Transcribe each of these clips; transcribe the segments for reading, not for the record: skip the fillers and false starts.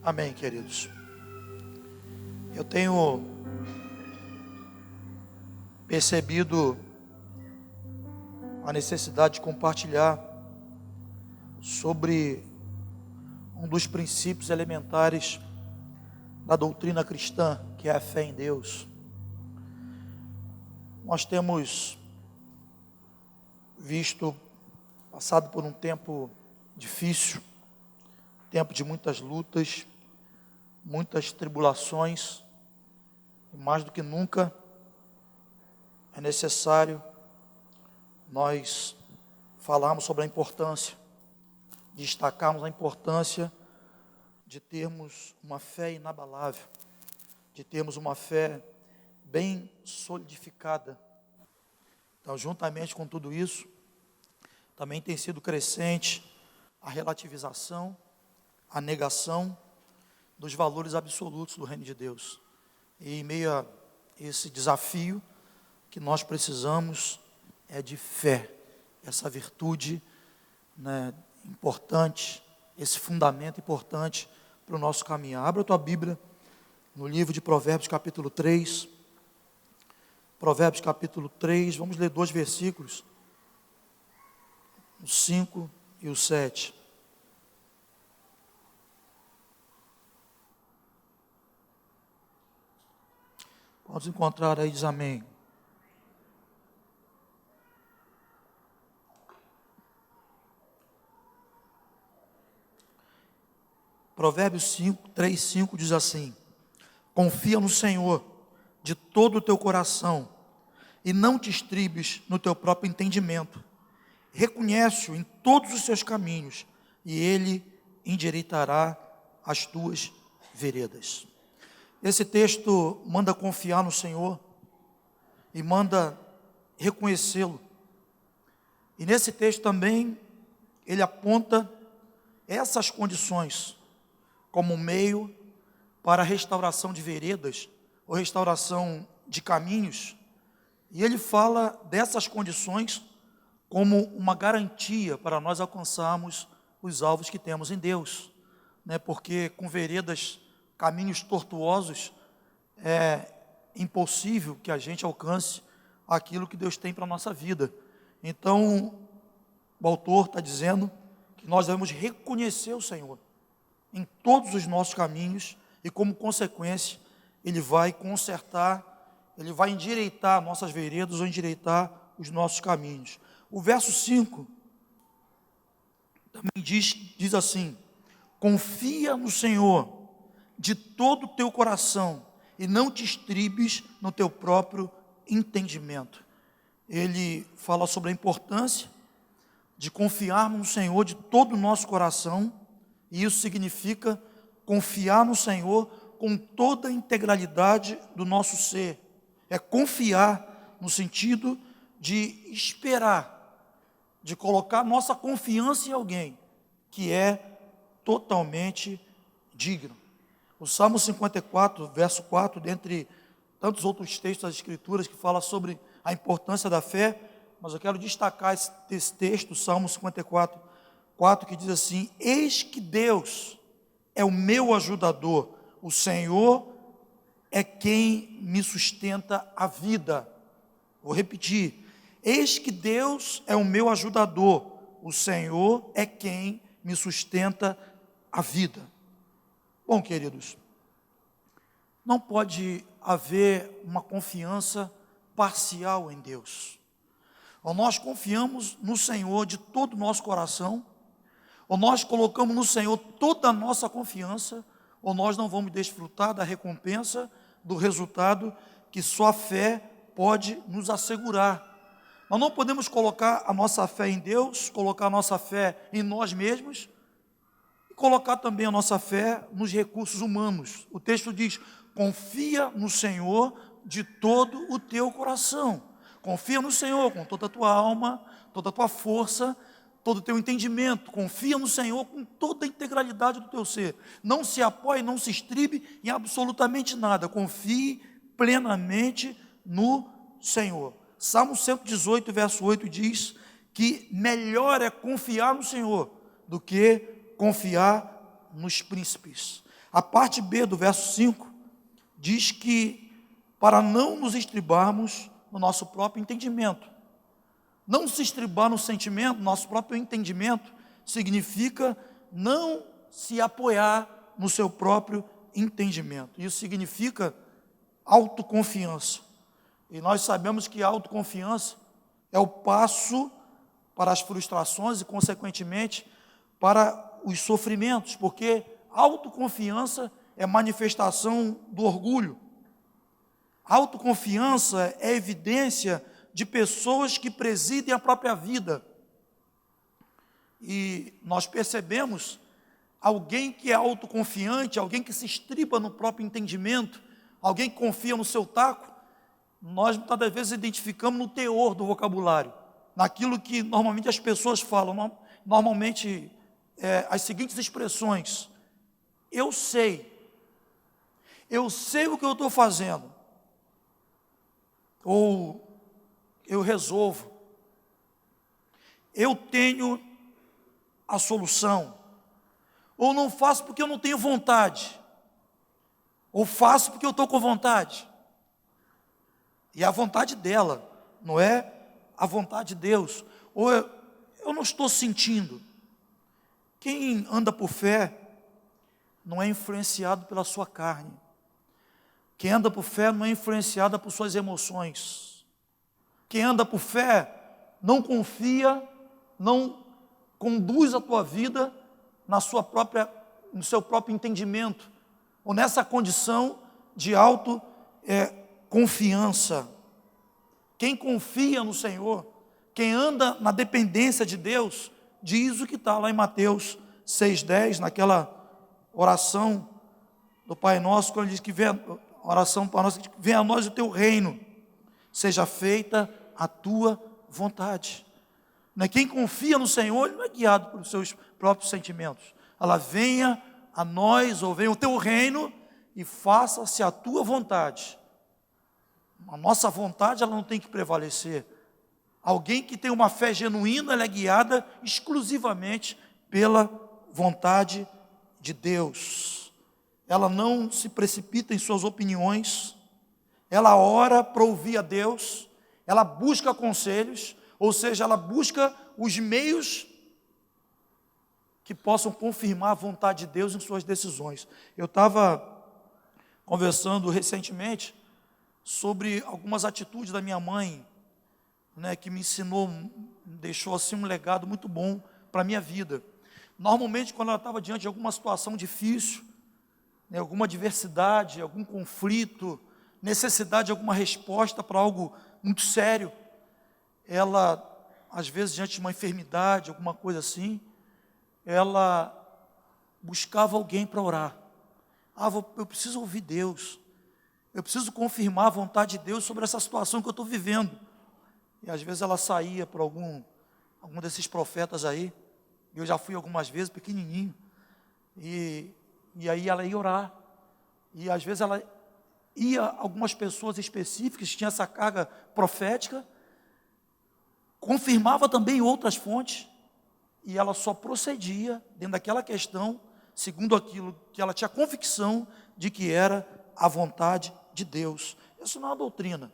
Amém, queridos. Eu tenho percebido a necessidade de compartilhar sobre um dos princípios elementares da doutrina cristã, que é a fé em Deus. Nós temos passado por um tempo difícil, tempo de muitas lutas, muitas tribulações, e mais do que nunca é necessário nós falarmos sobre a importância, destacarmos a importância de termos uma fé inabalável, de termos uma fé bem solidificada. Então, juntamente com tudo isso, também tem sido crescente a relativização, a negação dos valores absolutos do reino de Deus. E em meio a esse desafio, que nós precisamos é de fé, essa virtude, importante, esse fundamento importante para o nosso caminhar. Abra a tua Bíblia no livro de Provérbios capítulo 3. Provérbios capítulo 3, vamos ler 2 versículos, o 5 e o 7. Pode encontrar aí, diz amém. Provérbios 3, 5 diz assim: confia no Senhor de todo o teu coração e não te estribes no teu próprio entendimento. Reconhece-o em todos os seus caminhos e Ele endireitará as tuas veredas. Esse texto manda confiar no Senhor e manda reconhecê-lo. E nesse texto também ele aponta essas condições como meio para a restauração de veredas ou restauração de caminhos. E ele fala dessas condições como uma garantia para nós alcançarmos os alvos que temos em Deus, porque com veredas, caminhos tortuosos, é impossível que a gente alcance aquilo que Deus tem para a nossa vida. Então, o autor está dizendo que nós devemos reconhecer o Senhor em todos os nossos caminhos e, como consequência, Ele vai consertar, Ele vai endireitar nossas veredas ou endireitar os nossos caminhos. O verso 5 também diz assim: confia no Senhor de todo o teu coração e não te estribes no teu próprio entendimento. Ele fala sobre a importância de confiarmos no Senhor de todo o nosso coração, e isso significa confiar no Senhor com toda a integralidade do nosso ser. É confiar no sentido de esperar, de colocar nossa confiança em alguém que é totalmente digno. O Salmo 54, verso 4, dentre tantos outros textos das Escrituras que fala sobre a importância da fé, mas eu quero destacar esse texto, o Salmo 54, 4, que diz assim: eis que Deus é o meu ajudador, o Senhor é quem me sustenta a vida. Vou repetir: eis que Deus é o meu ajudador, o Senhor é quem me sustenta a vida. Bom, queridos, não pode haver uma confiança parcial em Deus. Ou nós confiamos no Senhor de todo o nosso coração, ou nós colocamos no Senhor toda a nossa confiança, ou nós não vamos desfrutar da recompensa, do resultado que só a fé pode nos assegurar. Nós não podemos colocar a nossa fé em Deus, colocar a nossa fé em nós mesmos, e colocar também a nossa fé nos recursos humanos. O texto diz: confia no Senhor de todo o teu coração. Confia no Senhor com toda a tua alma, toda a tua força, todo o teu entendimento. Confia no Senhor com toda a integralidade do teu ser. Não se apoie, não se estribe em absolutamente nada. Confie plenamente no Senhor. Salmo 118, verso 8 diz que melhor é confiar no Senhor do que confiar nos príncipes. A parte B do verso 5 diz que para não nos estribarmos no nosso próprio entendimento. Não se estribar no sentimento, no nosso próprio entendimento, significa não se apoiar no seu próprio entendimento. Isso significa autoconfiança. E nós sabemos que a autoconfiança é o passo para as frustrações e, consequentemente, para os sofrimentos, porque autoconfiança é manifestação do orgulho. Autoconfiança é evidência de pessoas que presidem a própria vida. E nós percebemos alguém que é autoconfiante, alguém que se estriba no próprio entendimento, alguém que confia no seu taco, nós muitas das vezes identificamos no teor do vocabulário, naquilo que normalmente as pessoas falam, normalmente as seguintes expressões: eu sei o que eu estou fazendo, ou eu resolvo, eu tenho a solução, ou não faço porque eu não tenho vontade, ou faço porque eu estou com vontade. E a vontade dela, não é a vontade de Deus. Ou eu não estou sentindo. Quem anda por fé não é influenciado pela sua carne. Quem anda por fé não é influenciado por suas emoções. Quem anda por fé não confia, não conduz a tua vida no seu próprio entendimento, ou nessa condição de confiança. Quem confia no Senhor, quem anda na dependência de Deus, diz o que está lá em Mateus 6,10, naquela oração do Pai Nosso, quando ele diz que oração para nós, que venha a nós o teu reino, seja feita a tua vontade. Quem confia no Senhor, ele não é guiado pelos seus próprios sentimentos. Ela venha a nós, ou venha o teu reino, e faça-se a tua vontade. A nossa vontade, ela não tem que prevalecer. Alguém que tem uma fé genuína, ela é guiada exclusivamente pela vontade de Deus. Ela não se precipita em suas opiniões, ela ora para ouvir a Deus, ela busca conselhos, ou seja, ela busca os meios que possam confirmar a vontade de Deus em suas decisões. Eu estava conversando recentemente sobre algumas atitudes da minha mãe, que me ensinou, deixou assim um legado muito bom para a minha vida. Normalmente, quando ela estava diante de alguma situação difícil, alguma adversidade, algum conflito, necessidade de alguma resposta para algo muito sério, ela, às vezes, diante de uma enfermidade, alguma coisa assim, ela buscava alguém para orar. Eu preciso ouvir Deus, eu preciso confirmar a vontade de Deus sobre essa situação que eu estou vivendo. E às vezes ela saía para algum desses profetas aí, eu já fui algumas vezes, pequenininho, e aí ela ia orar, e às vezes ela ia a algumas pessoas específicas que tinham essa carga profética, confirmava também outras fontes, e ela só procedia dentro daquela questão, segundo aquilo que ela tinha convicção de que era a vontade de Deus. Isso não é uma doutrina,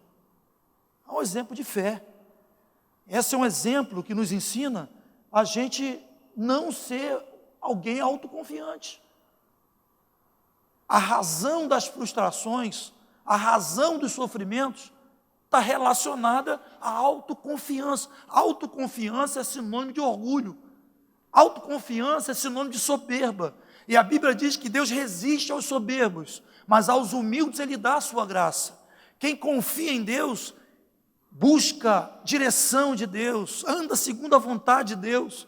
é um exemplo de fé. Esse é um exemplo que nos ensina a gente não ser alguém autoconfiante. A razão das frustrações, a razão dos sofrimentos está relacionada à autoconfiança. Autoconfiança é sinônimo de orgulho. Autoconfiança é sinônimo de soberba. E a Bíblia diz que Deus resiste aos soberbos, mas aos humildes Ele dá a sua graça. Quem confia em Deus, busca direção de Deus, anda segundo a vontade de Deus,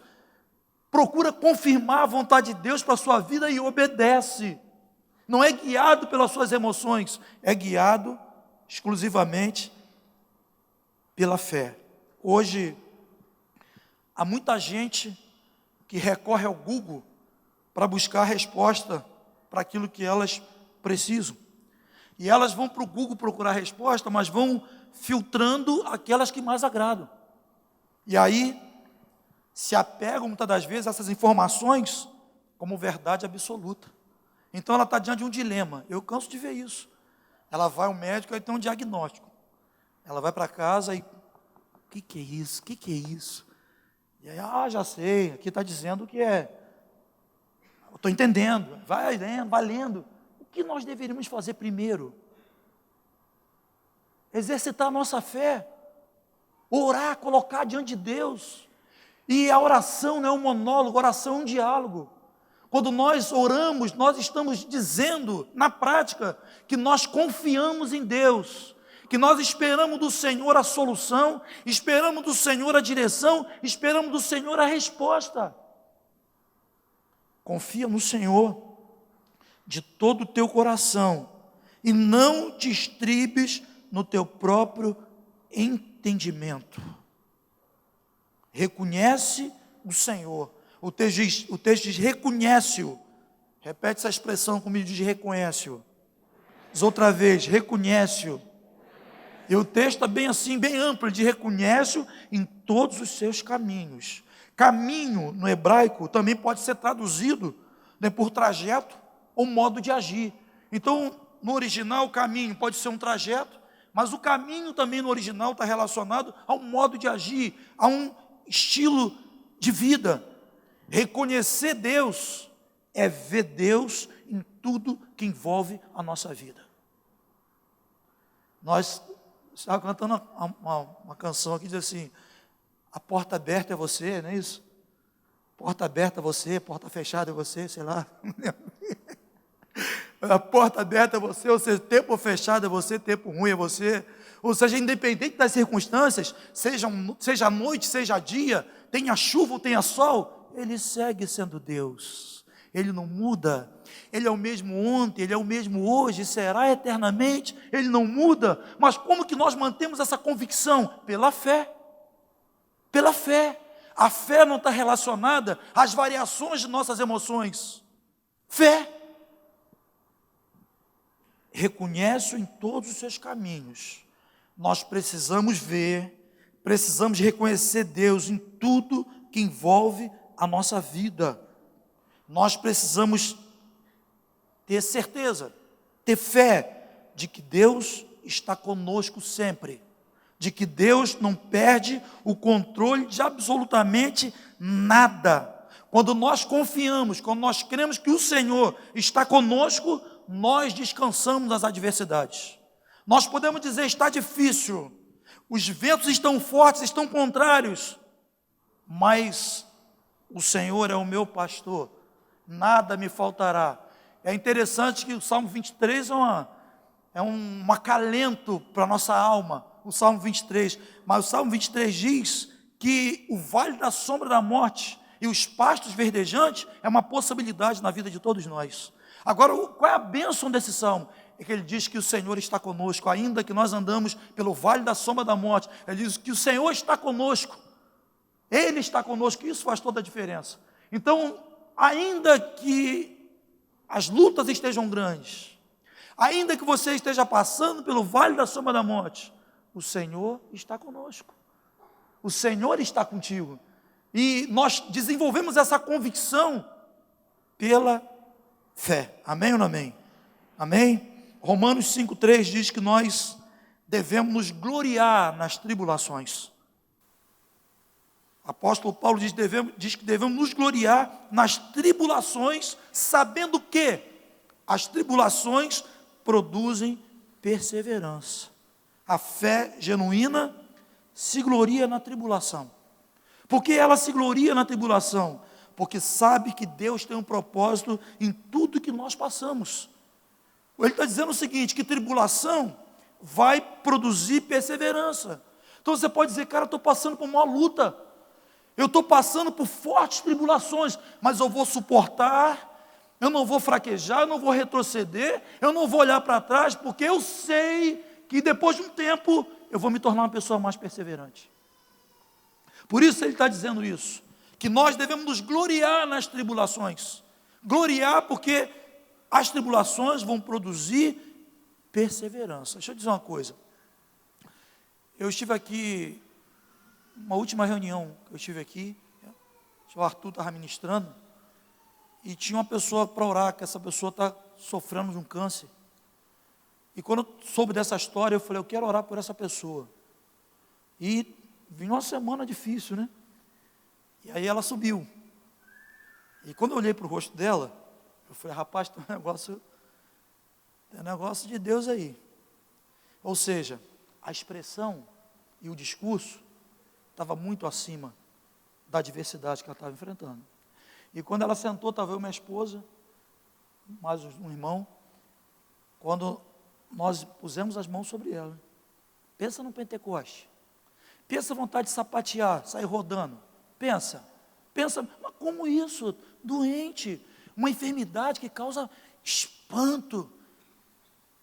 procura confirmar a vontade de Deus para a sua vida e obedece. Não é guiado pelas suas emoções, é guiado exclusivamente pela fé. Hoje, há muita gente que recorre ao Google para buscar resposta para aquilo que elas precisam. E elas vão para o Google procurar resposta, mas vão filtrando aquelas que mais agradam. E aí, se apegam muitas das vezes a essas informações como verdade absoluta. Então ela está diante de um dilema. Eu canso de ver isso. Ela vai ao médico e tem um diagnóstico. Ela vai para casa e, o que é isso? O que é isso? E aí, já sei, aqui está dizendo que é. Eu estou entendendo. Vai lendo, vai lendo. O que nós deveríamos fazer primeiro? Exercitar a nossa fé. Orar, colocar diante de Deus. E a oração não é um monólogo, a oração é um diálogo. Quando nós oramos, nós estamos dizendo, na prática, que nós confiamos em Deus, que nós esperamos do Senhor a solução, esperamos do Senhor a direção, esperamos do Senhor a resposta. Confia no Senhor de todo o teu coração e não te estribes no teu próprio entendimento. Reconhece o Senhor. O texto diz, reconhece-o. Repete essa expressão comigo, diz reconhece-o. Diz outra vez, reconhece-o. E o texto está bem assim, bem amplo, de reconhece-o em todos os seus caminhos. Caminho, no hebraico, também pode ser traduzido, né, por trajeto ou modo de agir. Então, no original, o caminho pode ser um trajeto, mas o caminho também no original está relacionado a um modo de agir, a um estilo de vida. Reconhecer Deus é ver Deus em tudo que envolve a nossa vida. Nós estávamos cantando uma canção aqui que diz assim, a porta aberta é você, não é isso? Porta aberta é você, porta fechada é você, sei lá. A porta aberta é você, ou seja, tempo fechado é você, tempo ruim é você. Ou seja, independente das circunstâncias, seja noite, seja dia, tenha chuva ou tenha sol, Ele segue sendo Deus. Ele não muda. Ele é o mesmo ontem, Ele é o mesmo hoje, será eternamente. Ele não muda. Mas como que nós mantemos essa convicção? Pela fé. Pela fé. A fé não está relacionada às variações de nossas emoções. Fé. Reconhece-o em todos os seus caminhos. Nós precisamos ver, precisamos reconhecer Deus em tudo que envolve a nossa vida. Nós precisamos ter certeza, ter fé de que Deus está conosco sempre, de que Deus não perde o controle de absolutamente nada. Quando nós confiamos, quando nós cremos que o Senhor está conosco, nós descansamos nas adversidades. Nós podemos dizer, está difícil, os ventos estão fortes, estão contrários, mas o Senhor é o meu pastor, nada me faltará. É interessante que o Salmo 23 é um acalento para a nossa alma, o Salmo 23, mas o Salmo 23 diz que o vale da sombra da morte e os pastos verdejantes é uma possibilidade na vida de todos nós. Agora, qual é a bênção desse Salmo? É que ele diz que o Senhor está conosco, ainda que nós andamos pelo vale da sombra da morte, ele diz que o Senhor está conosco, Ele está conosco, isso faz toda a diferença. Então, ainda que as lutas estejam grandes, ainda que você esteja passando pelo vale da sombra da morte, o Senhor está conosco, o Senhor está contigo, e nós desenvolvemos essa convicção pela fé, amém ou não amém? Amém? Romanos 5,3 diz que nós devemos nos gloriar nas tribulações. Apóstolo Paulo diz que devemos nos gloriar nas tribulações, sabendo que as tribulações produzem perseverança. A fé genuína se gloria na tribulação. Por que ela se gloria na tribulação? Porque sabe que Deus tem um propósito em tudo que nós passamos. Ele está dizendo o seguinte, que tribulação vai produzir perseverança. Então você pode dizer, cara, eu estou passando por uma luta, eu estou passando por fortes tribulações, mas eu vou suportar, eu não vou fraquejar, eu não vou retroceder, eu não vou olhar para trás, porque eu sei que depois de um tempo eu vou me tornar uma pessoa mais perseverante. Por isso ele está dizendo isso, que nós devemos nos gloriar nas tribulações, gloriar porque as tribulações vão produzir perseverança. Deixa eu dizer uma coisa, eu estive aqui, uma última reunião que eu estive aqui, o Arthur estava ministrando, e tinha uma pessoa para orar, que essa pessoa está sofrendo de um câncer. E quando eu soube dessa história, eu falei, eu quero orar por essa pessoa. E vinha uma semana difícil, né? E aí ela subiu. E quando eu olhei para o rosto dela, eu falei, rapaz, tem um negócio de Deus aí. Ou seja, a expressão e o discurso estava muito acima da adversidade que ela estava enfrentando. E quando ela sentou, estava eu, minha esposa, mais um irmão, quando nós pusemos as mãos sobre ela. Pensa no Pentecoste. Pensa a vontade de sapatear, sair rodando. Pensa, mas como isso? Doente, uma enfermidade que causa espanto,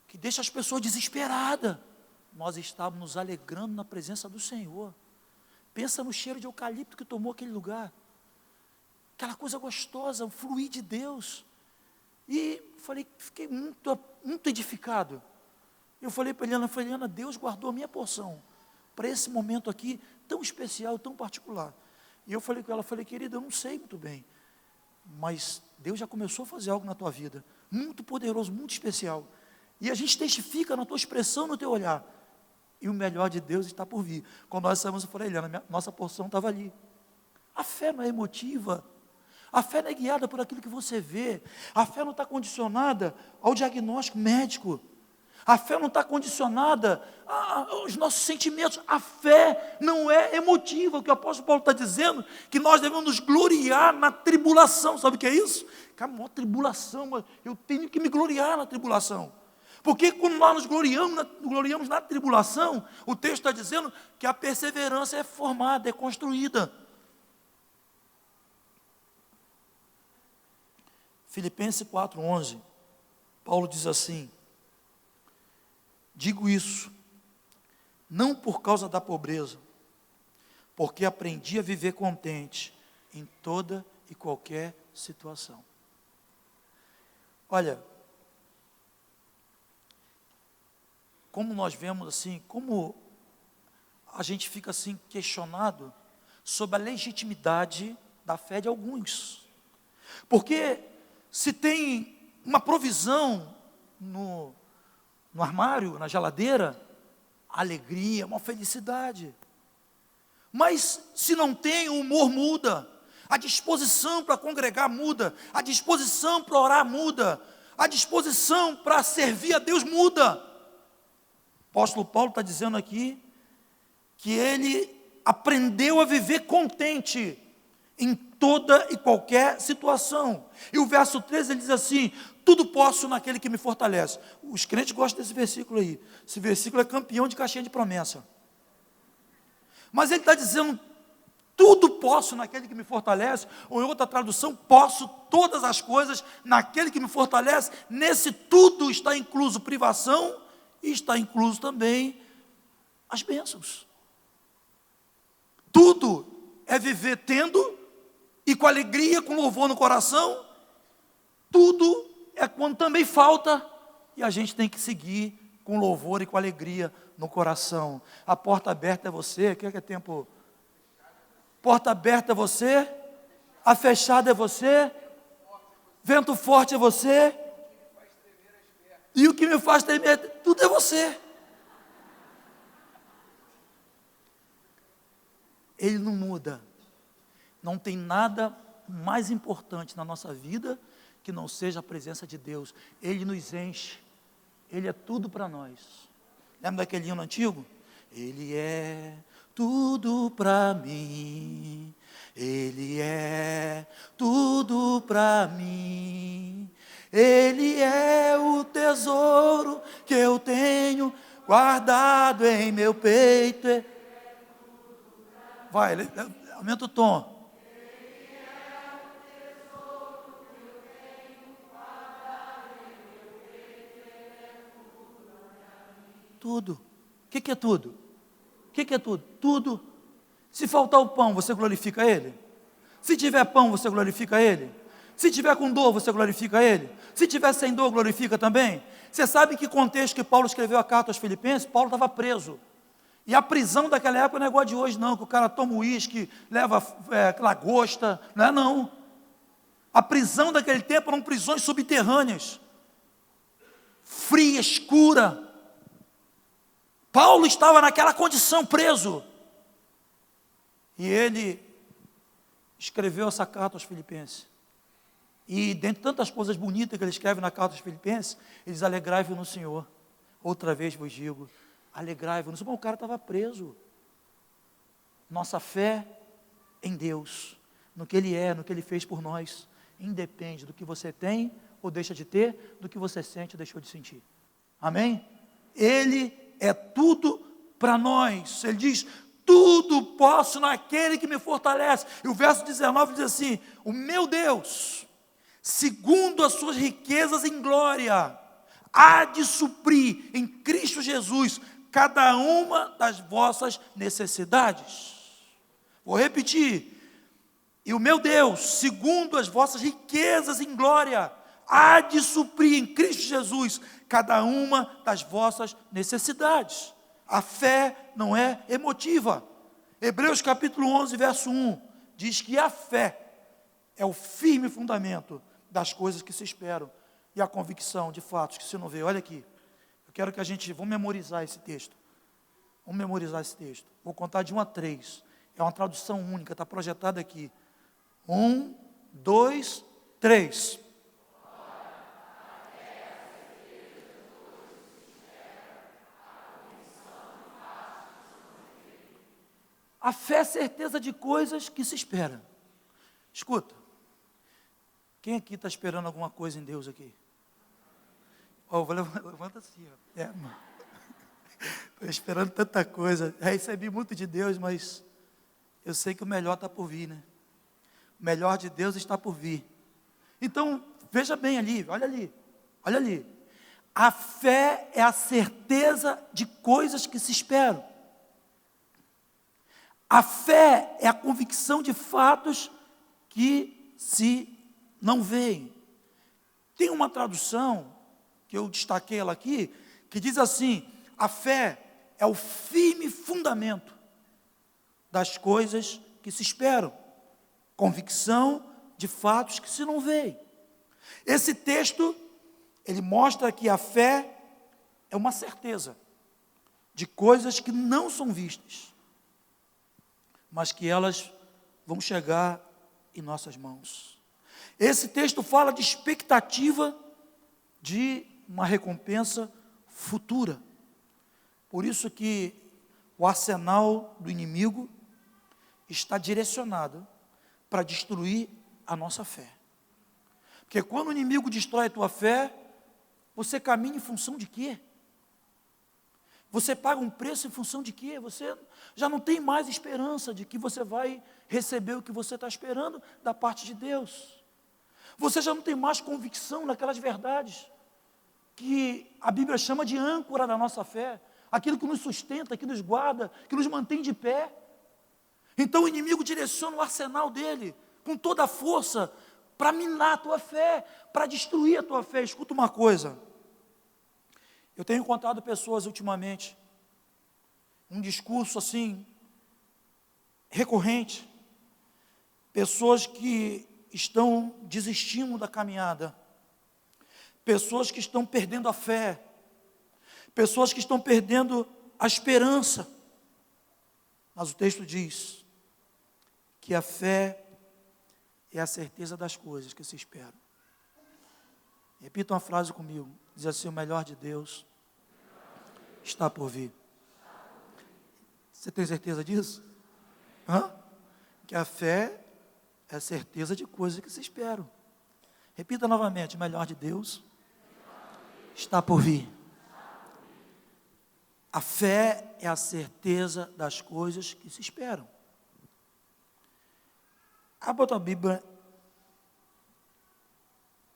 que deixa as pessoas desesperadas. Nós estávamos nos alegrando na presença do Senhor. Pensa no cheiro de eucalipto que tomou aquele lugar. Aquela coisa gostosa, o fluir de Deus. E fiquei muito edificado. Eu falei para Eliana, Deus guardou a minha porção para esse momento aqui, tão especial, tão particular. E eu falei com ela, querida, eu não sei muito bem, mas Deus já começou a fazer algo na tua vida, muito poderoso, muito especial. E a gente testifica na tua expressão, no teu olhar. E o melhor de Deus está por vir. Quando nós saímos, eu falei, Eliana, nossa porção estava ali. A fé não é emotiva. A fé não é guiada por aquilo que você vê. A fé não está condicionada ao diagnóstico médico. A fé não está condicionada aos nossos sentimentos. A fé não é emotiva. O que o apóstolo Paulo está dizendo, que nós devemos nos gloriar na tribulação. Sabe o que é isso? Cara, a maior tribulação, eu tenho que me gloriar na tribulação. Porque quando nós nos gloriamos na tribulação, o texto está dizendo que a perseverança é formada, é construída. Filipenses 4:11, Paulo diz assim, digo isso, não por causa da pobreza, porque aprendi a viver contente em toda e qualquer situação. Olha, como nós vemos assim, como a gente fica assim questionado sobre a legitimidade da fé de alguns. Porque se tem uma provisão no armário, na geladeira, alegria, uma felicidade. Mas se não tem, o humor muda, a disposição para congregar muda, a disposição para orar muda, a disposição para servir a Deus muda. O apóstolo Paulo está dizendo aqui que ele aprendeu a viver contente em toda e qualquer situação. E o verso 13 ele diz assim, tudo posso naquele que me fortalece. Os crentes gostam desse versículo aí. Esse versículo é campeão de caixinha de promessa. Mas ele está dizendo, tudo posso naquele que me fortalece, ou em outra tradução, posso todas as coisas naquele que me fortalece. Nesse tudo está incluso privação, e está incluso também as bênçãos. Tudo é viver tendo, e com alegria, com louvor no coração. Tudo é quando também falta, e a gente tem que seguir com louvor e com alegria no coração. A porta aberta é você, que é tempo? Porta aberta é você, a fechada é você, vento forte é você, e o que me faz tremer, tudo é você. Ele não muda. Não tem nada mais importante na nossa vida que não seja a presença de Deus. Ele nos enche. Ele é tudo para nós. Lembra daquele hino antigo? Ele é tudo para mim. Ele é tudo para mim. Ele é o tesouro que eu tenho guardado em meu peito. Vai, aumenta o tom. Tudo. O que é tudo? O que é tudo? Tudo. Se faltar o pão, você glorifica Ele? Se tiver pão, você glorifica Ele? Se tiver com dor, você glorifica Ele? Se tiver sem dor, glorifica também? Você sabe em que contexto que Paulo escreveu a carta aos Filipenses? Paulo estava preso. E a prisão daquela época não é igual a de hoje não, que o cara toma uísque, leva lagosta, não é não. A prisão daquele tempo eram prisões subterrâneas, fria, escura. Paulo estava naquela condição, preso. E ele escreveu essa carta aos Filipenses. E dentre tantas coisas bonitas que ele escreve na carta aos Filipenses, ele diz: alegrai-vos no Senhor. Outra vez vos digo, alegrai-vos no Senhor. Bom, o cara estava preso. Nossa fé em Deus, no que Ele é, no que Ele fez por nós, independe do que você tem ou deixa de ter, do que você sente ou deixou de sentir. Amém? Ele é tudo para nós. Ele diz: tudo posso naquele que me fortalece. E o verso 19 diz assim: o meu Deus, segundo as suas riquezas em glória, há de suprir em Cristo Jesus cada uma das vossas necessidades. Vou repetir: e o meu Deus, segundo as vossas riquezas em glória, há de suprir em Cristo Jesus cada uma das vossas necessidades. A fé não é emotiva. Hebreus capítulo 11, verso 1, diz que a fé é o firme fundamento das coisas que se esperam e a convicção de fatos que se não vê. Olha aqui, eu quero que vamos memorizar esse texto. Vamos memorizar esse texto. Vou contar de 1 a 3. É uma tradução única, está projetada aqui. 1, 2, 3. A fé é certeza de coisas que se esperam. Escuta, quem aqui está esperando alguma coisa em Deus aqui? Levanta assim, ó. Estou esperando tanta coisa. Recebi muito de Deus, mas eu sei que o melhor está por vir, né? O melhor de Deus está por vir. Então, veja bem ali, olha ali, olha ali. A fé é a certeza de coisas que se esperam. A fé é a convicção de fatos que se não veem. Tem uma tradução, que eu destaquei ela aqui, que diz assim: a fé é o firme fundamento das coisas que se esperam. Convicção de fatos que se não veem. Esse texto, ele mostra que a fé é uma certeza de coisas que não são vistas, mas que elas vão chegar em nossas mãos. Esse texto fala de expectativa de uma recompensa futura. Por isso que o arsenal do inimigo está direcionado para destruir a nossa fé. Porque quando o inimigo destrói a tua fé, você caminha em função de quê? Você paga um preço em função de quê? Você já não tem mais esperança de que você vai receber o que você está esperando da parte de Deus. Você já não tem mais convicção naquelas verdades que a Bíblia chama de âncora da nossa fé, aquilo que nos sustenta, que nos guarda, que nos mantém de pé. Então o inimigo direciona o arsenal dele com toda a força para minar a tua fé, para destruir a tua fé. Escuta uma coisa, eu tenho encontrado pessoas ultimamente, um discurso assim, recorrente, pessoas que estão desistindo da caminhada, pessoas que estão perdendo a fé, pessoas que estão perdendo a esperança. Mas o texto diz que a fé é a certeza das coisas que se esperam. Repita uma frase comigo, diz assim: o melhor de Deus está por vir. Você tem certeza disso? Que a fé é a certeza de coisas que se esperam. Repita novamente: o melhor de Deus está por vir. A fé é a certeza das coisas que se esperam. Abra a tua Bíblia,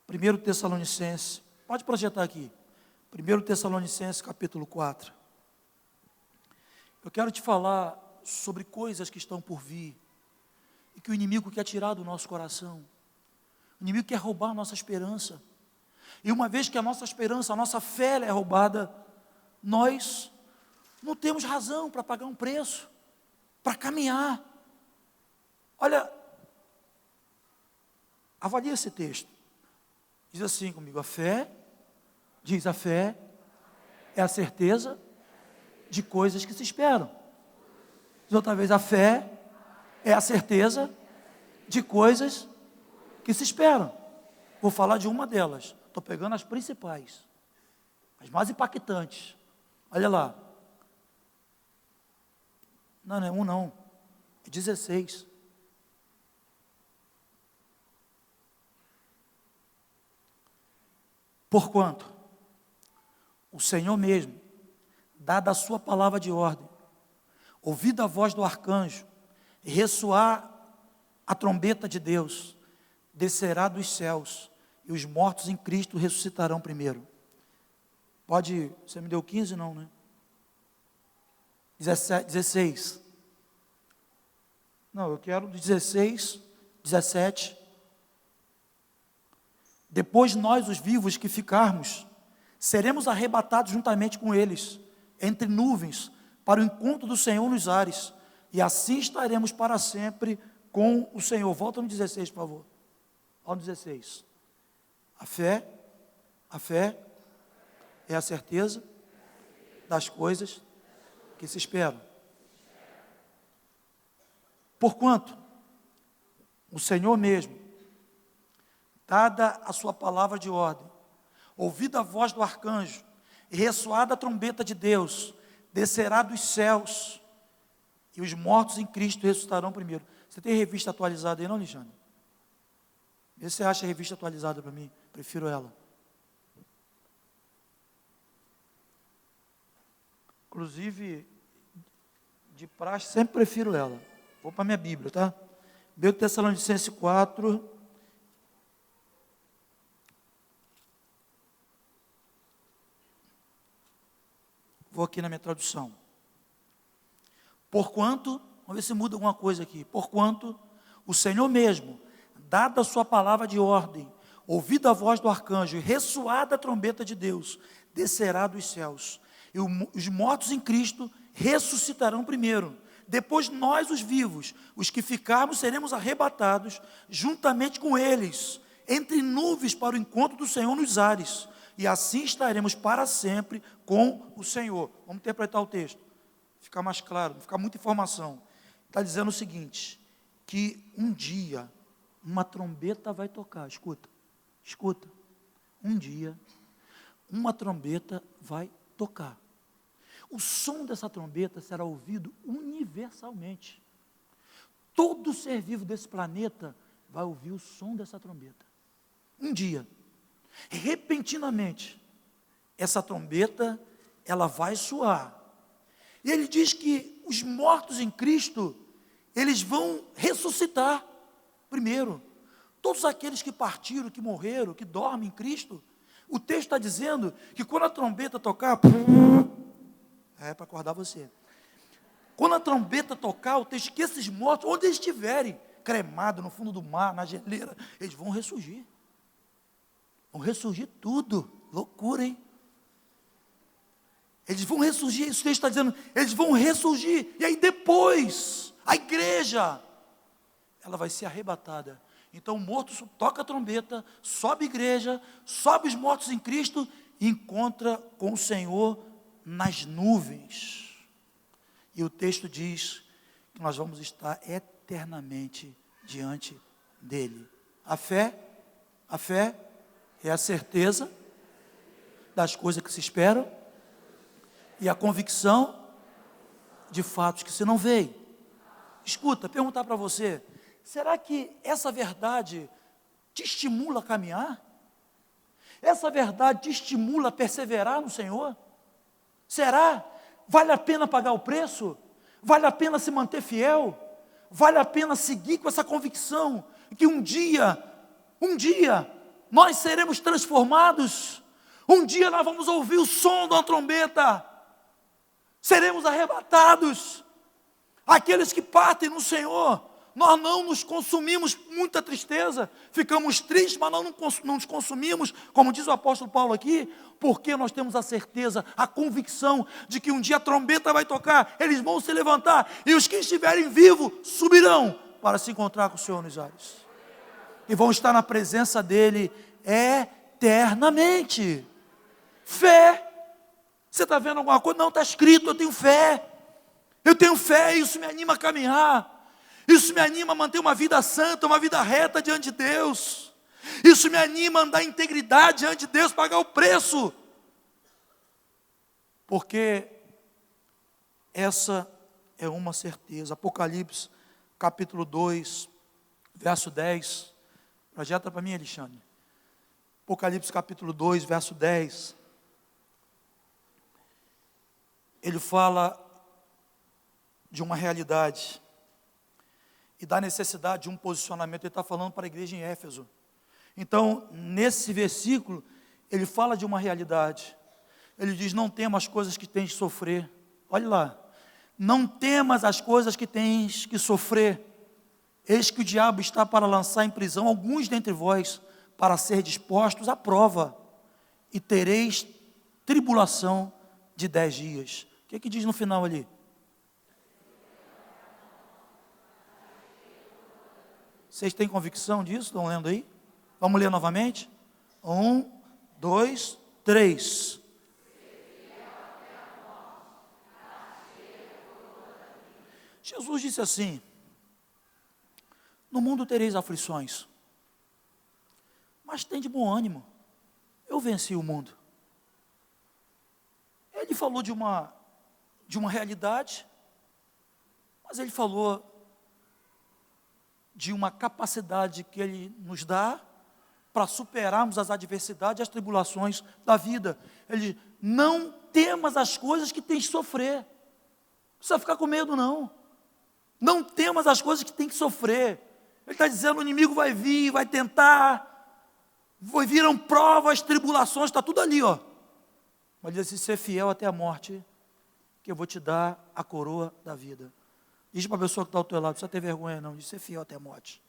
1 Tessalonicenses, pode projetar aqui, 1 Tessalonicenses capítulo 4. Eu quero te falar sobre coisas que estão por vir, e que o inimigo quer tirar do nosso coração. O inimigo quer roubar a nossa esperança, e uma vez que a nossa esperança, a nossa fé é roubada, nós não temos razão para pagar um preço, para caminhar. Olha, Avalie esse texto. Diz assim comigo, a fé é a certeza de coisas que se esperam. Diz outra vez, a fé é a certeza de coisas que se esperam. Vou falar de uma delas. Estou pegando as principais, as mais impactantes. Olha lá. Não é um não, é 16. Porquanto o Senhor mesmo, dada a sua palavra de ordem, ouvida a voz do arcanjo, e ressoar a trombeta de Deus, descerá dos céus, e os mortos em Cristo ressuscitarão primeiro. Você me deu 15 não, né? 16. Não, eu quero 16, 17. Depois nós, os vivos que ficarmos, seremos arrebatados juntamente com eles, entre nuvens, para o encontro do Senhor nos ares, e assim estaremos para sempre com o Senhor. Volta no 16, por favor. Olha no 16. A fé é a certeza das coisas que se esperam. Porquanto o Senhor mesmo, dada a sua palavra de ordem, ouvida a voz do arcanjo, e ressoada a trombeta de Deus, descerá dos céus, e os mortos em Cristo ressuscitarão primeiro. Você tem revista atualizada aí não, Alexandre? Vê se você acha a revista atualizada para mim, prefiro ela. Inclusive, de praxe, sempre prefiro ela. Vou para a minha Bíblia, tá? 1 Tessalonicenses 4. Vou aqui na minha tradução. Porquanto, vamos ver se muda alguma coisa aqui. Porquanto o Senhor mesmo, dada a sua palavra de ordem, ouvida a voz do arcanjo, e ressoada a trombeta de Deus, descerá dos céus, e os mortos em Cristo ressuscitarão primeiro. Depois nós, os vivos, os que ficarmos, seremos arrebatados juntamente com eles, entre nuvens para o encontro do Senhor nos ares, e assim estaremos para sempre com o Senhor. Vamos interpretar o texto, ficar mais claro, não ficar muita informação. Está dizendo o seguinte, que um dia uma trombeta vai tocar, escuta, um dia uma trombeta vai tocar. O som dessa trombeta será ouvido universalmente. Todo ser vivo desse planeta vai ouvir o som dessa trombeta. Um dia, repentinamente, essa trombeta, ela vai soar. E ele diz que os mortos em Cristo, eles vão ressuscitar primeiro. Todos aqueles que partiram, que morreram, que dormem em Cristo, o texto está dizendo que quando a trombeta tocar, para acordar você. Quando a trombeta tocar, o texto que esses mortos, onde eles estiverem, cremados no fundo do mar, na geleira, eles vão ressurgir. Vão ressurgir tudo. Loucura, hein? Eles vão ressurgir, isso texto está dizendo, eles vão ressurgir. E aí depois, a igreja, ela vai ser arrebatada. Então o morto toca a trombeta, sobe a igreja, sobe os mortos em Cristo e encontra com o Senhor nas nuvens. E o texto diz que nós vamos estar eternamente diante dele. A fé é a certeza das coisas que se esperam e a convicção de fatos que se não veem. Escuta, perguntar para você, será que essa verdade te estimula a caminhar? Essa verdade te estimula a perseverar no Senhor? Será? Vale a pena pagar o preço? Vale a pena se manter fiel? Vale a pena seguir com essa convicção que um dia, nós seremos transformados? Um dia nós vamos ouvir o som de uma trombeta, seremos arrebatados. Aqueles que partem no Senhor, nós não nos consumimos muita tristeza, ficamos tristes, mas não nos consumimos, como diz o apóstolo Paulo aqui, porque nós temos a certeza, a convicção de que um dia a trombeta vai tocar, eles vão se levantar, e os que estiverem vivos subirão para se encontrar com o Senhor nos ares. e vão estar na presença dele eternamente. Fé. Você está vendo alguma coisa? Não, está escrito, eu tenho fé. Eu tenho fé, isso me anima a caminhar. Isso me anima a manter uma vida santa, uma vida reta diante de Deus. Isso me anima a andar em integridade diante de Deus, pagar o preço. Porque essa é uma certeza. Apocalipse, capítulo 2, verso 10. Projeta para mim, Alexandre. Apocalipse, capítulo 2, verso 10. Ele fala de uma realidade e da necessidade de um posicionamento. Ele está falando para a igreja em Éfeso. Então, nesse versículo, ele fala de uma realidade. Ele diz: não temas as coisas que tens de sofrer. Olha lá. Não temas as coisas que tens que sofrer. Eis que o diabo está para lançar em prisão alguns dentre vós, para ser dispostos à prova, e tereis tribulação de 10 dias. O que diz no final ali? Vocês têm convicção disso? Estão lendo aí? Vamos ler novamente? 1, 2, 3. Jesus disse assim: no mundo tereis aflições, mas tem de bom ânimo, eu venci o mundo. Ele falou de uma realidade, mas ele falou de uma capacidade que ele nos dá para superarmos as adversidades e as tribulações da vida. Ele diz: não temas as coisas que tens de sofrer. Não precisa ficar com medo, não. Não temas as coisas que tem que sofrer. Ele está dizendo: o inimigo vai vir, vai tentar, viram provas, tribulações, está tudo ali, ó. Mas diz assim: ser fiel até a morte, que eu vou te dar a coroa da vida. Diz para a pessoa que está ao teu lado: não precisa ter vergonha não, de ser fiel até a morte.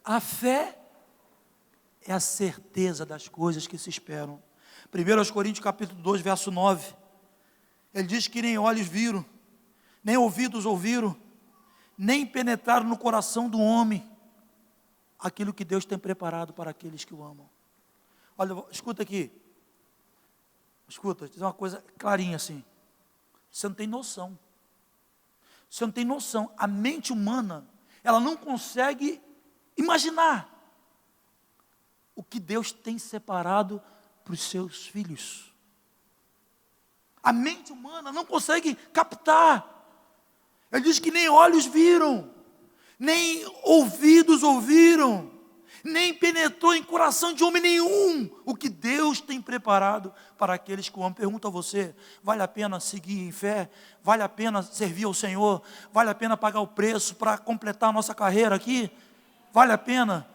A fé é a certeza das coisas que se esperam. 1 Coríntios capítulo 2, verso 9. Ele diz que nem olhos viram, nem ouvidos ouviram, nem penetraram no coração do homem aquilo que Deus tem preparado para aqueles que o amam. Olha, escuta aqui. Escuta, diz uma coisa clarinha assim. Você não tem noção. Você não tem noção. A mente humana, ela não consegue imaginar o que Deus tem separado para os seus filhos. A mente humana não consegue captar. Ele diz que nem olhos viram, nem ouvidos ouviram, nem penetrou em coração de homem nenhum o que Deus tem preparado para aqueles que o amam. Pergunto a você: vale a pena seguir em fé? Vale a pena servir ao Senhor? Vale a pena pagar o preço para completar a nossa carreira aqui? Vale a pena?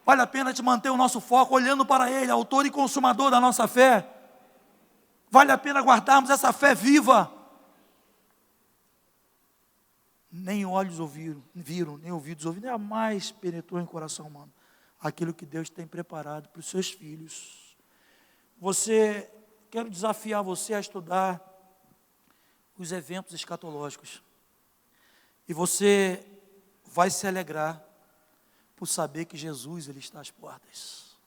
Vale a pena te manter o nosso foco olhando para Ele, autor e consumador da nossa fé? Vale a pena guardarmos essa fé viva? Nem olhos viram, nem ouvidos ouviram, nem jamais penetrou em coração humano aquilo que Deus tem preparado para os seus filhos. Quero desafiar você a estudar os eventos escatológicos. E você vai se alegrar por saber que Jesus, Ele está às portas.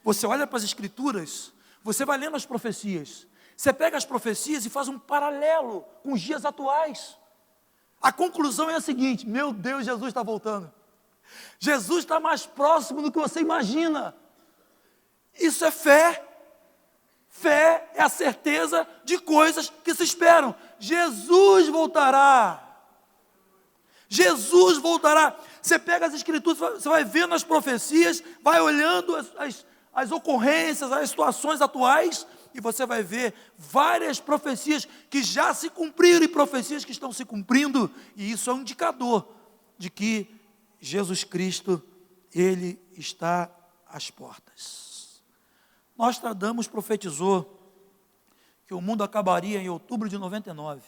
Você olha para as Escrituras, você vai lendo as profecias, você pega as profecias e faz um paralelo com os dias atuais. A conclusão é a seguinte: meu Deus, Jesus está voltando. Jesus está mais próximo do que você imagina. Isso é fé. Fé é a certeza de coisas que se esperam. Jesus voltará. Jesus voltará. Você pega as Escrituras, você vai vendo as profecias, vai olhando as ocorrências, as situações atuais, e você vai ver várias profecias que já se cumpriram e profecias que estão se cumprindo, e isso é um indicador de que Jesus Cristo, Ele está às portas. Nostradamus profetizou que o mundo acabaria em outubro de 99.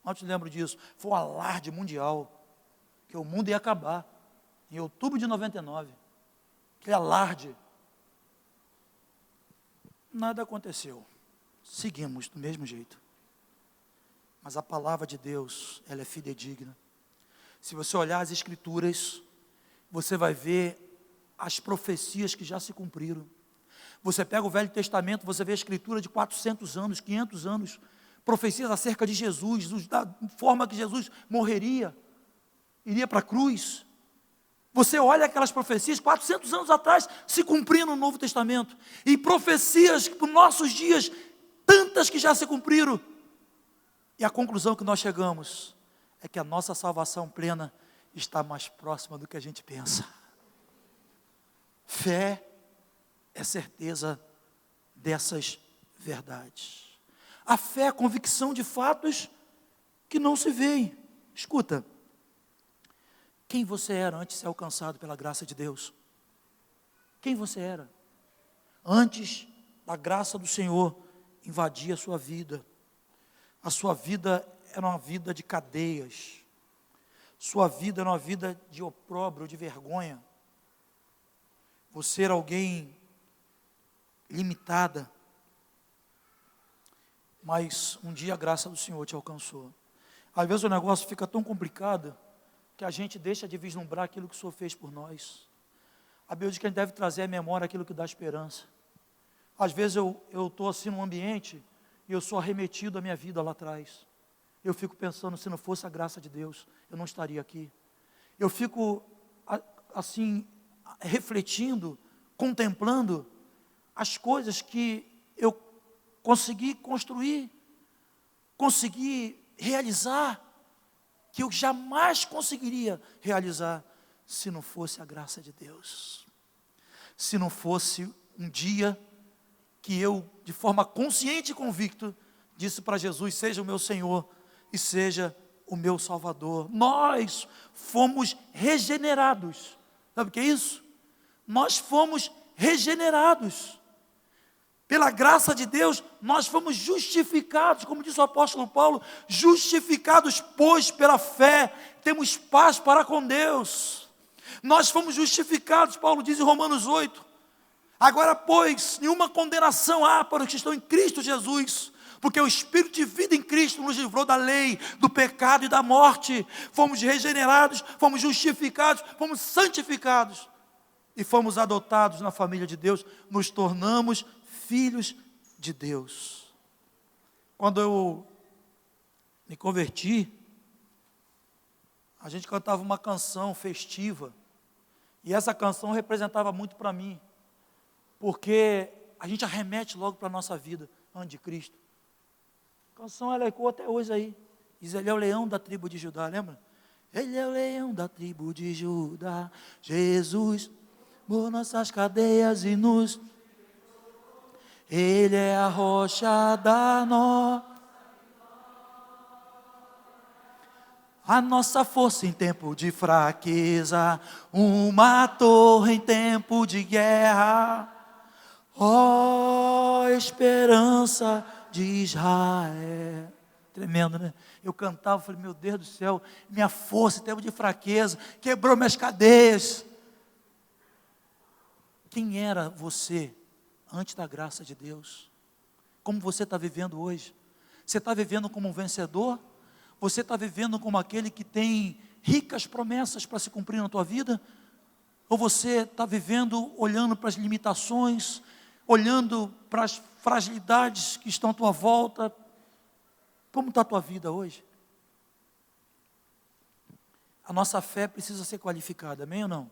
Não te lembro disso. Foi um alarde mundial que o mundo ia acabar em outubro de 99. Aquele alarde. Nada aconteceu. Seguimos do mesmo jeito. Mas a palavra de Deus, ela é fidedigna. Se você olhar as Escrituras, você vai ver as profecias que já se cumpriram. Você pega o Velho Testamento, você vê a Escritura de 400 anos, 500 anos, profecias acerca de Jesus, da forma que Jesus morreria, iria para a cruz. Você olha aquelas profecias, 400 anos atrás, se cumprindo no Novo Testamento. E profecias para os nossos dias, tantas que já se cumpriram. E a conclusão que nós chegamos é que a nossa salvação plena está mais próxima do que a gente pensa. Fé é certeza dessas verdades. A fé é a convicção de fatos que não se veem. Escuta. Quem você era antes de ser alcançado pela graça de Deus? Quem você era? Antes da graça do Senhor invadir a sua vida. A sua vida era uma vida de cadeias. Sua vida era uma vida de opróbrio, de vergonha. Você era alguém limitada. Mas um dia a graça do Senhor te alcançou. Às vezes o negócio fica tão complicado que a gente deixa de vislumbrar aquilo que o Senhor fez por nós. A Bíblia diz que a gente deve trazer à memória aquilo que dá esperança. Às vezes eu estou assim num ambiente e eu sou arremetido à minha vida lá atrás. Eu fico pensando, se não fosse a graça de Deus, eu não estaria aqui. Eu fico assim, refletindo, contemplando as coisas que eu consegui construir, consegui realizar, que eu jamais conseguiria realizar se não fosse a graça de Deus. Se não fosse um dia que eu, de forma consciente e convicto, disse para Jesus: seja o meu Senhor e seja o meu Salvador. Nós fomos regenerados. Sabe o que é isso? Nós fomos regenerados. Pela graça de Deus, nós fomos justificados, como disse o apóstolo Paulo, justificados, pois, pela fé, temos paz para com Deus. Nós fomos justificados, Paulo diz em Romanos 8. Agora, pois, nenhuma condenação há para os que estão em Cristo Jesus, porque o Espírito de vida em Cristo nos livrou da lei, do pecado e da morte. Fomos regenerados, fomos justificados, fomos santificados e fomos adotados na família de Deus, nos tornamos filhos de Deus. Quando eu me converti, a gente cantava uma canção festiva, e essa canção representava muito para mim, porque a gente arremete logo para a nossa vida, antes de Cristo. A canção ela ecoa até hoje aí, diz: ele é o leão da tribo de Judá, lembra? Ele é o leão da tribo de Judá, Jesus, por nossas cadeias e nos... Ele é a rocha da a nossa força em tempo de fraqueza, uma torre em tempo de guerra, ó esperança de Israel. Tremendo, né? Eu cantava, falei: meu Deus do céu, minha força em tempo de fraqueza, quebrou minhas cadeias. Quem era você antes da graça de Deus? Como você está vivendo hoje? Você está vivendo como um vencedor? Você está vivendo como aquele que tem ricas promessas para se cumprir na tua vida? Ou você está vivendo olhando para as limitações, olhando para as fragilidades que estão à tua volta? Como está a tua vida hoje? A nossa fé precisa ser qualificada, amém ou não?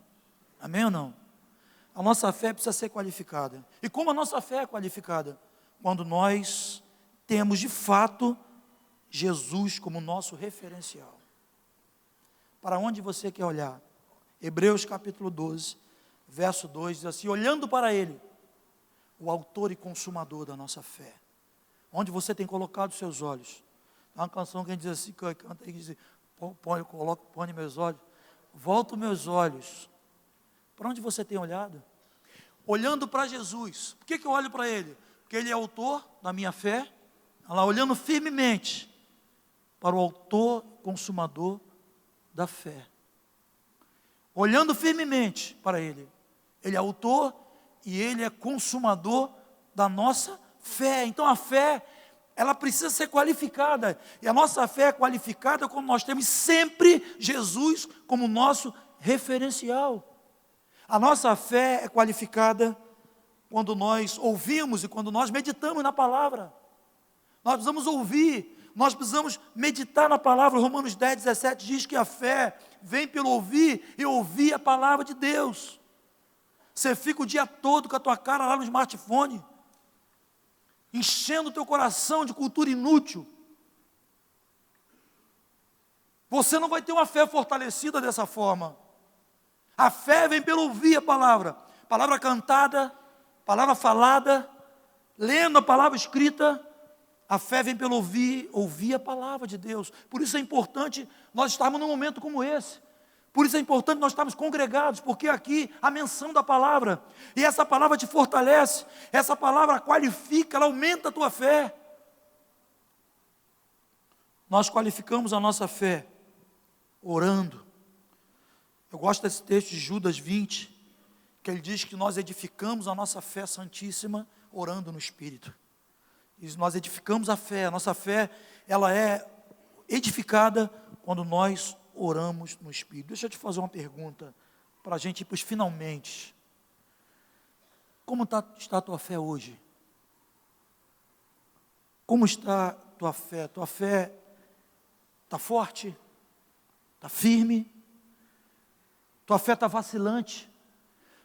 Amém ou não? A nossa fé precisa ser qualificada. E como a nossa fé é qualificada? Quando nós temos de fato Jesus como nosso referencial. Para onde você quer olhar? Hebreus capítulo 12, verso 2 diz assim: olhando para Ele, o autor e consumador da nossa fé. Onde você tem colocado os seus olhos? Há uma canção que a gente diz assim, que canta e diz: põe meus olhos, volto meus olhos. Para onde você tem olhado? Olhando para Jesus. Por que eu olho para Ele? Porque Ele é autor da minha fé. Olha lá, olhando firmemente para o autor, consumador da fé. Olhando firmemente para Ele. Ele é autor e Ele é consumador da nossa fé. Então a fé ela precisa ser qualificada. E a nossa fé é qualificada quando nós temos sempre Jesus como nosso referencial. A nossa fé é qualificada quando nós ouvimos e quando nós meditamos na palavra. Nós precisamos ouvir, nós precisamos meditar na palavra. Romanos 10, 17 diz que a fé vem pelo ouvir e ouvir a palavra de Deus. Você fica o dia todo com a tua cara lá no smartphone, enchendo o teu coração de cultura inútil. Você não vai ter uma fé fortalecida dessa forma. A fé vem pelo ouvir a palavra cantada, palavra falada, lendo a palavra escrita. A fé vem pelo ouvir a palavra de Deus. Por isso é importante nós estarmos num momento como esse. Por isso é importante nós estarmos congregados, porque aqui a menção da palavra, e essa palavra te fortalece, essa palavra qualifica, ela aumenta a tua fé. Nós qualificamos a nossa fé orando. Eu gosto desse texto de Judas 20, que ele diz que nós edificamos a nossa fé santíssima orando no Espírito. E nós edificamos a nossa fé, ela é edificada quando nós oramos no Espírito. Deixa eu te fazer uma pergunta, para a gente ir para os finalmente. Como está a tua fé hoje? Como está a tua fé? Tua fé está forte? Está firme? Tua fé está vacilante?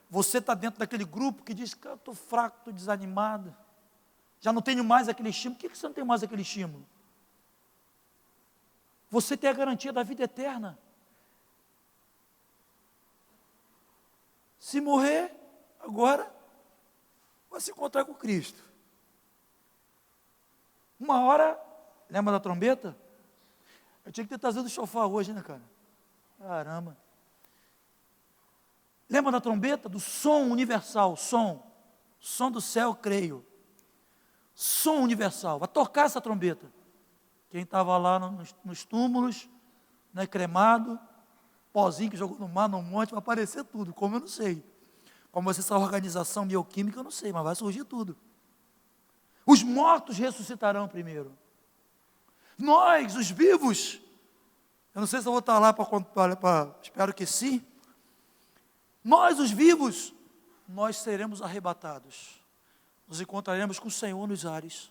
Você está dentro daquele grupo que diz que eu estou fraco, estou desanimado, já não tenho mais aquele estímulo. Por que você não tem mais aquele estímulo? Você tem a garantia da vida eterna. Se morrer agora, vai se encontrar com Cristo. Uma hora, lembra da trombeta? Eu tinha que ter trazido o chofar hoje, né, cara? Caramba. Lembra da trombeta? Do som universal, som do céu, creio. Som universal, vai tocar essa trombeta. Quem estava lá nos túmulos, né, cremado, pozinho que jogou no mar, no monte, vai aparecer tudo, como eu não sei. Como vai ser essa organização bioquímica, eu não sei, mas vai surgir tudo. Os mortos ressuscitarão primeiro. Nós, os vivos, eu não sei se eu vou estar lá espero que sim. Nós, os vivos, nós seremos arrebatados. Nos encontraremos com o Senhor nos ares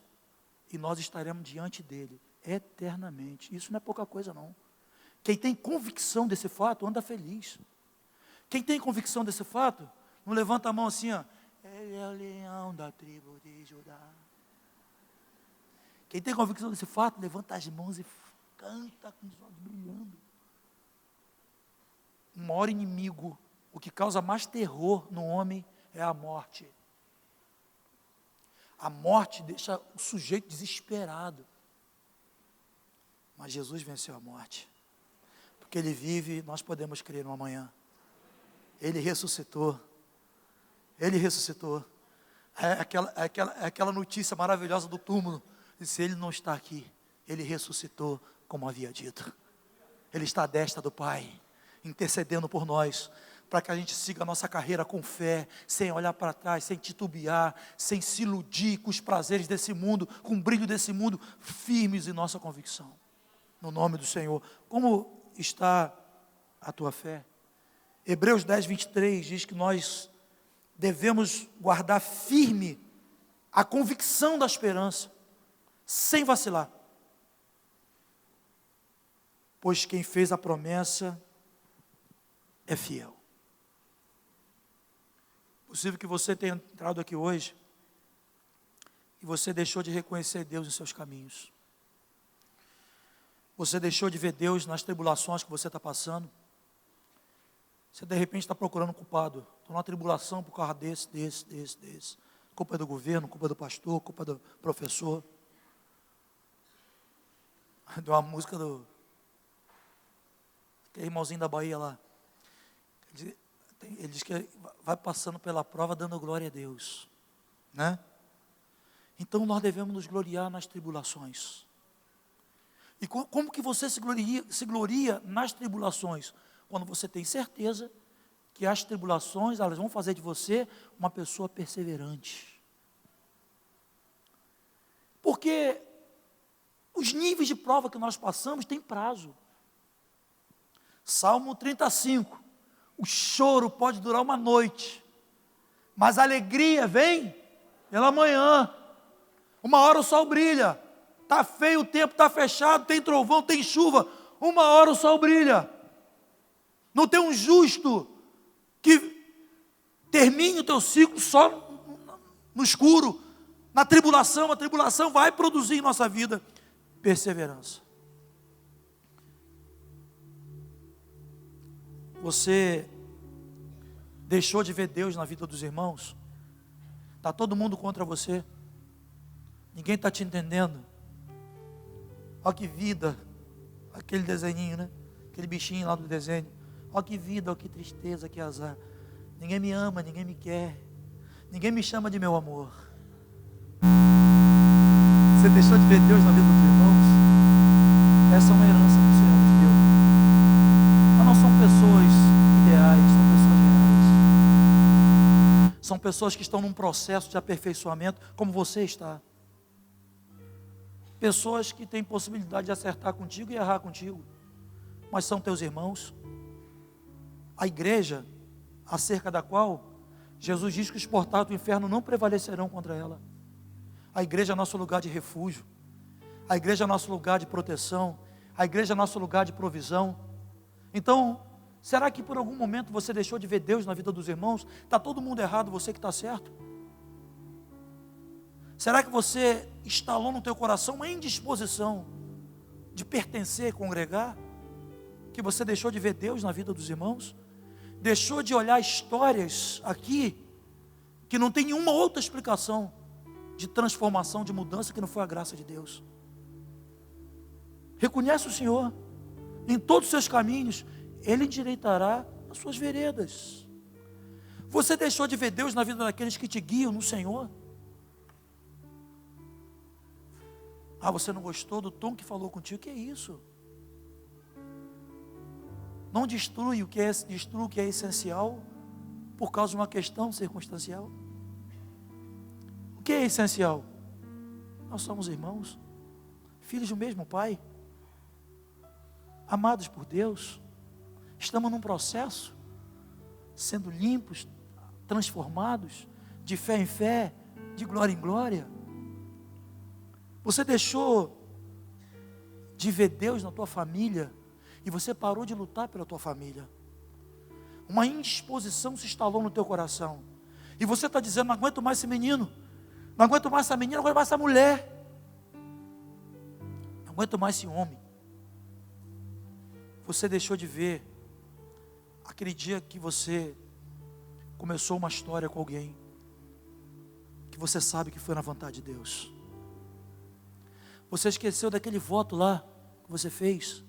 e nós estaremos diante dele eternamente. Isso não é pouca coisa, não. Quem tem convicção desse fato, anda feliz. Quem tem convicção desse fato, não levanta a mão assim, ó. Ele é o leão da tribo de Judá. Quem tem convicção desse fato, levanta as mãos e canta com os olhos brilhando. O maior inimigo, o que causa mais terror no homem é a morte. A morte deixa o sujeito desesperado. Mas Jesus venceu a morte. Porque Ele vive, nós podemos crer no amanhã. Ele ressuscitou. Ele ressuscitou. É aquela notícia maravilhosa do túmulo. Se Ele não está aqui, Ele ressuscitou, como havia dito. Ele está à destra do Pai, intercedendo por nós, para que a gente siga a nossa carreira com fé, sem olhar para trás, sem titubear, sem se iludir com os prazeres desse mundo, com o brilho desse mundo, firmes em nossa convicção. No nome do Senhor. Como está a tua fé? Hebreus 10, 23 diz que nós devemos guardar firme a convicção da esperança, sem vacilar. Pois quem fez a promessa é fiel. Possível que você tenha entrado aqui hoje e você deixou de reconhecer Deus em seus caminhos. Você deixou de ver Deus nas tribulações que você está passando. Você de repente está procurando culpado. Estou numa tribulação por causa desse. Culpa é do governo, culpa é do pastor, culpa é do professor. Deu uma música do aquele irmãozinho da Bahia lá. Ele diz que vai passando pela prova dando glória a Deus, né? Então nós devemos nos gloriar nas tribulações. E como que você se gloria nas tribulações? Quando você tem certeza que as tribulações, elas vão fazer de você uma pessoa perseverante. Porque Os níveis de prova que nós passamos têm prazo. Salmo 35. O choro pode durar uma noite, mas a alegria vem pela manhã. Uma hora o sol brilha. Está feio o tempo, está fechado, tem trovão, tem chuva. Uma hora o sol brilha. Não tem um justo que termine o teu ciclo só no escuro, na tribulação. A tribulação vai produzir em nossa vida perseverança. Você deixou de ver Deus na vida dos irmãos? Está todo mundo contra você? Ninguém está te entendendo? Olha que vida, aquele desenhinho, né? Aquele bichinho lá do desenho. Olha que vida, olha que tristeza, que azar. Ninguém me ama, ninguém me quer. Ninguém me chama de meu amor. Você deixou de ver Deus na vida dos irmãos? Essa é uma herança que o Senhor nos deu. Mas não são pessoas ideais, são pessoas reais. São pessoas que estão num processo de aperfeiçoamento, como você está. Pessoas que têm possibilidade de acertar contigo e errar contigo, mas são teus irmãos. A igreja, acerca da qual Jesus diz que os portais do inferno não prevalecerão contra ela. A igreja é nosso lugar de refúgio. A igreja é nosso lugar de proteção. A igreja é nosso lugar de provisão. Então, será que por algum momento você deixou de ver Deus na vida dos irmãos? Está todo mundo errado, você que está certo? Será que você instalou no teu coração uma indisposição de pertencer, congregar? Que você deixou de ver Deus na vida dos irmãos? Deixou de olhar histórias aqui que não tem nenhuma outra explicação de transformação, de mudança que não foi a graça de Deus? Reconhece o Senhor em todos os seus caminhos, Ele endireitará as suas veredas. Você deixou de ver Deus na vida daqueles que te guiam no Senhor? Ah, você não gostou do tom que falou contigo? Que é isso? Não destrui o que é essencial por causa de uma questão circunstancial. O que é essencial? Nós somos irmãos, filhos do mesmo Pai, amados por Deus. Estamos num processo, sendo limpos, transformados, de fé em fé, de glória em glória. Você deixou de ver Deus na tua família e você parou de lutar pela tua família. Uma indisposição se instalou no teu coração. E você está dizendo: não aguento mais esse menino, não aguento mais essa menina, não aguento mais essa mulher, não aguento mais esse homem. Você deixou de ver aquele dia que você começou uma história com alguém, que você sabe que foi na vontade de Deus. Você esqueceu daquele voto lá que você fez,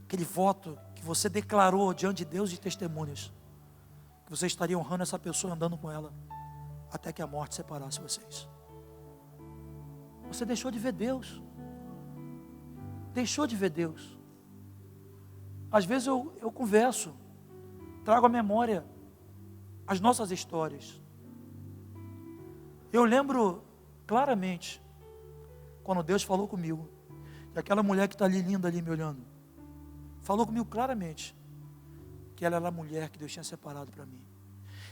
aquele voto que você declarou diante de Deus e testemunhas, que você estaria honrando essa pessoa, andando com ela, até que a morte separasse vocês. Você deixou de ver Deus, deixou de ver Deus. Às vezes eu converso, trago à memória as nossas histórias. Eu lembro claramente quando Deus falou comigo, e aquela mulher que está ali, linda ali me olhando, falou comigo claramente, que ela era a mulher que Deus tinha separado para mim.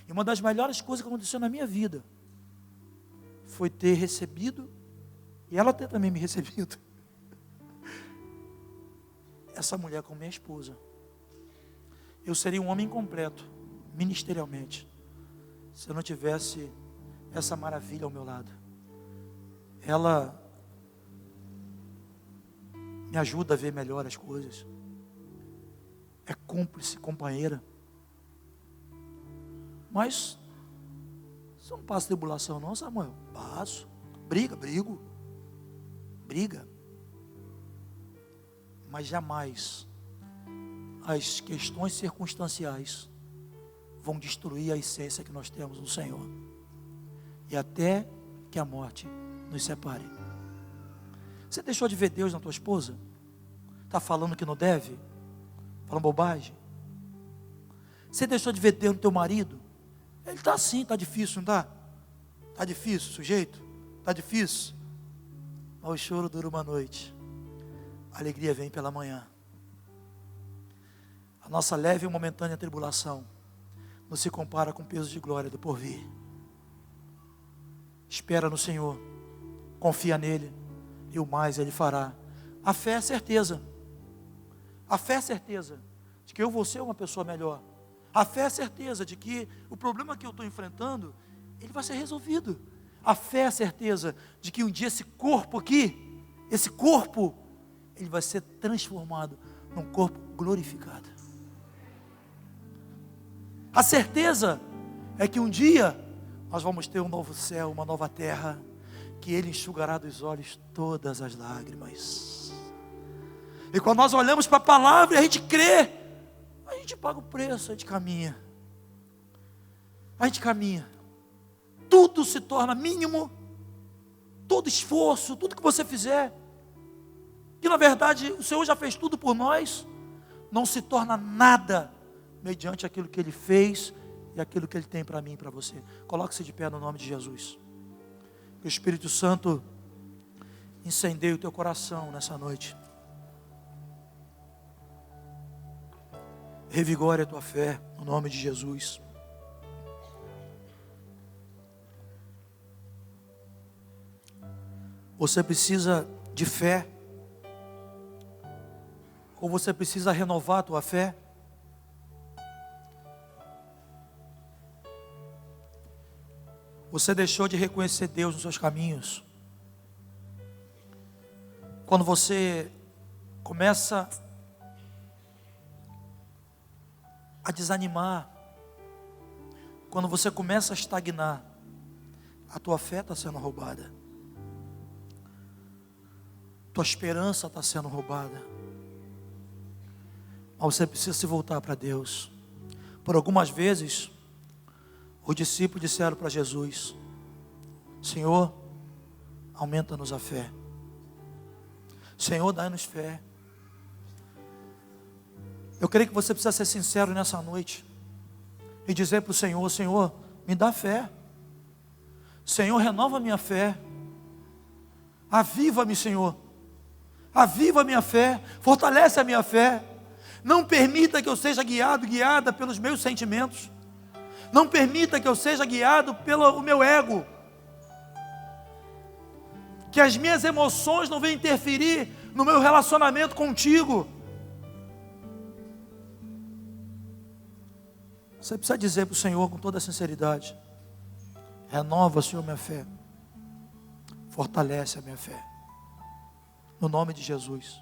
E uma das melhores coisas que aconteceu na minha vida, foi ter recebido, e ela ter também me recebido, essa mulher como minha esposa. Eu seria um homem incompleto, ministerialmente, se eu não tivesse essa maravilha ao meu lado. Ela me ajuda a ver melhor as coisas, é cúmplice, companheira. Mas você não passa tribulação não, Samuel? Passo. Brigo. Mas jamais as questões circunstanciais vão destruir a essência que nós temos no Senhor. E até que a morte nos separe. Você deixou de ver Deus na tua esposa? Está falando que não deve? Falando bobagem? Você deixou de ver Deus no teu marido? Ele está assim, está difícil, não está? Está difícil, sujeito? Está difícil? Mas o choro dura uma noite, a alegria vem pela manhã. A nossa leve e momentânea tribulação não se compara com o peso de glória do porvir. Espera no Senhor, confia nele, e o mais Ele fará. A fé é certeza. A fé é certeza de que eu vou ser uma pessoa melhor. A fé é certeza de que o problema que eu estou enfrentando, ele vai ser resolvido. A fé é certeza de que um dia esse corpo aqui, ele vai ser transformado num corpo glorificado. A certeza é que um dia nós vamos ter um novo céu, uma nova terra, que Ele enxugará dos olhos todas as lágrimas. E quando nós olhamos para a palavra e a gente crê, a gente paga o preço, a gente caminha. A gente caminha. Tudo se torna mínimo, todo esforço, tudo que você fizer, que na verdade o Senhor já fez tudo por nós, não se torna nada mediante aquilo que Ele fez e aquilo que Ele tem para mim e para você. Coloque-se de pé no nome de Jesus. Que o Espírito Santo incendeie o teu coração nessa noite. Revigore a tua fé no nome de Jesus. Você precisa de fé? Ou você precisa renovar a tua fé? Você deixou de reconhecer Deus nos seus caminhos? Quando você começa a desanimar, quando você começa a estagnar, a tua fé está sendo roubada. Tua esperança está sendo roubada. Mas você precisa se voltar para Deus. Por algumas vezes, os discípulos disseram para Jesus: Senhor, aumenta-nos a fé. Senhor, dá-nos fé. Eu creio que você precisa ser sincero nessa noite e dizer para o Senhor: Senhor, me dá fé. Senhor, renova a minha fé. Aviva-me, Senhor. Aviva a minha fé, fortalece a minha fé. Não permita que eu seja guiada pelos meus sentimentos. Não permita que eu seja guiado pelo meu ego. Que as minhas emoções não venham interferir no meu relacionamento contigo. Você precisa dizer para o Senhor com toda a sinceridade: renova, Senhor, minha fé. Fortalece a minha fé. No nome de Jesus.